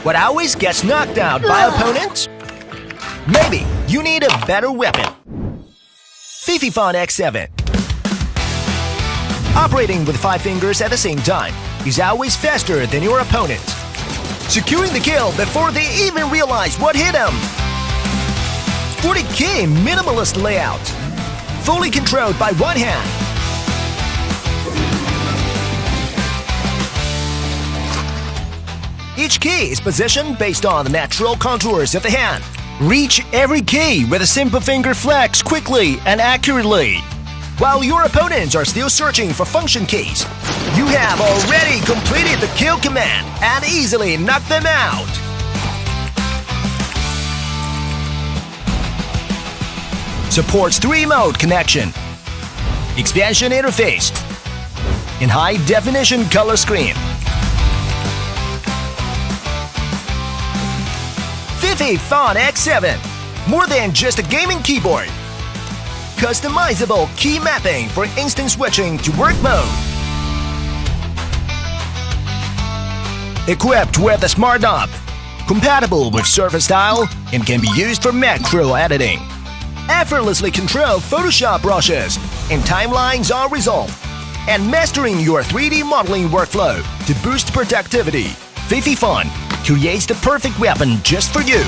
What always gets knocked out by opponents? Maybe you need a better weapon. FIFIFUN X7. Operating with 5 fingers at the same time is always faster than your opponent. Securing the kill before they even realize what hit them. 40K minimalist layout. Fully controlled by one hand. Each key is positioned based on the natural contours of the hand. Reach every key with a simple finger flex quickly and accurately. While your opponents are still searching for function keys, you have already completed the kill command and easily knocked them out. Supports 3-mode connection, expansion interface, and high-definition color screen. FIFIFUN X7, more than just a gaming keyboard. Customizable key mapping for instant switching to work mode. Equipped with a smart knob, compatible with Surface Style, and can be used for macro editing. Effortlessly control Photoshop brushes and timelines are resolved. And mastering your 3D modeling workflow to boost productivity. FIFIFUN creates the perfect weapon just for you.